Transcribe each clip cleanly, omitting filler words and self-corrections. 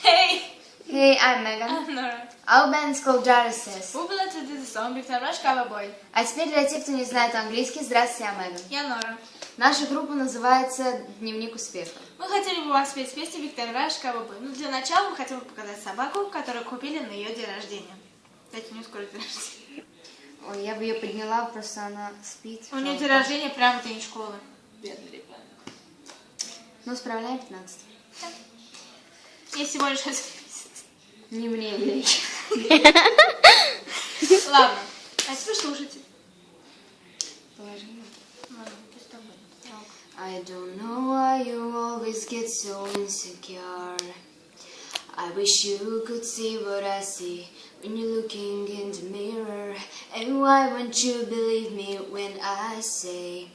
Hey! Hey, I'm Megan. I'm Nora. Our band is called Genesis. We will introduce the song Big Time Rush Cover Boy. А теперь для тех, кто не знает английский, здравствуйте, я Меган. Я Нора. Наша группа называется «Дневник успеха». Мы хотели бы вам спеть песню Big Time Rush Cover Boy. Но для начала мы хотим показать собаку, которую купили на ее день рождения. Кстати, у нее скоро день рождения. Ой, я бы ее подняла, просто она спит. У нее день рождения прямо в день школы. Бедный ребенок. Ну, справляем 15. Ей всего лишь 1 месяц. Не мне верить. Ладно, а теперь слушайте. Положи. Ладно, пусть так будет. I don't know why you always get so insecure. I wish you could see what I see when you're looking in the mirror. And why won't you believe me when I say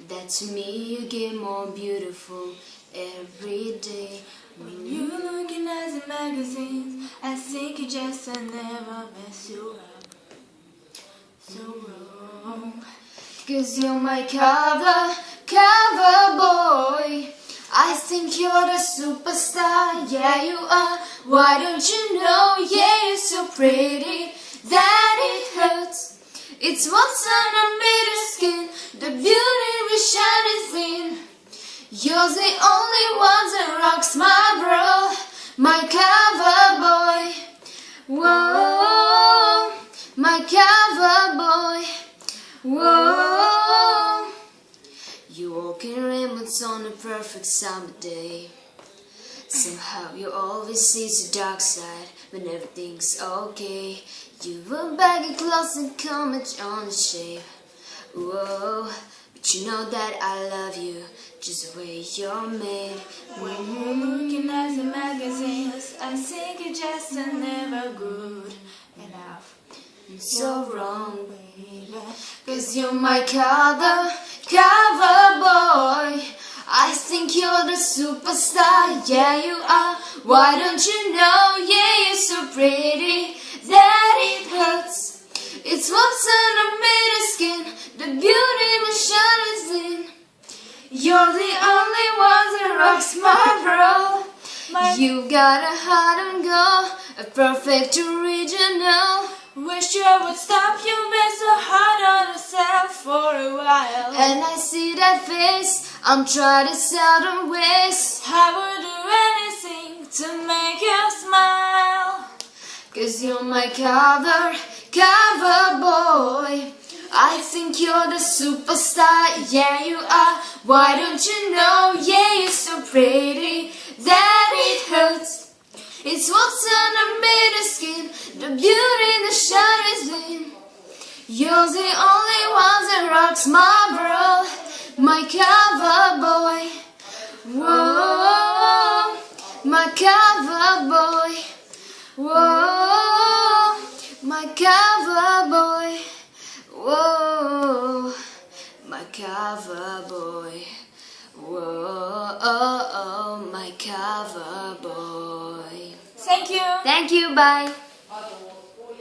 that to me you get more beautiful every day? When you're looking at the magazines, I think you just never mess you up. So wrong. 'Cause you're my cover boy. I think you're the superstar, yeah you are. Why don't you know, yeah you're so pretty that it hurts. It's what's under the skin, the beauty we shine is in. You're the only one that rocks my world, my cover boy. Whoa, my cover boy. Whoa. You walk in rainbows on a perfect summer day. Somehow you always see the dark side when everything's okay. You wear baggy clothes and comment on the shape. Whoa, but you know that I love you just the way you're made. When you're looking at the magazines, I think you're just never good enough. So wrong, baby, 'cause you're my cover boy. I think you're the superstar, yeah you are. Why don't you know, yeah you're so pretty that it hurts. It's what's under the skin, the beauty that shines in. You're the only one that rocks my world. You got a heart and go, a perfect original. Wish I would stop you being so hard on yourself for a while. And I see that face, I'm trying to seldom waste. I would do anything to make you smile. 'Cause you're my cover boy. I think you're the superstar, yeah you are. Why don't you know, yeah you're so pretty that it hurts. It's what's under the skin, the beauty that shines in. You're the only one that rocks my world, my cover boy. Whoa, my cover boy. Whoa, my cover boy. Whoa, my cover boy. Whoa, my cover boy. Thank you. Thank you, bye.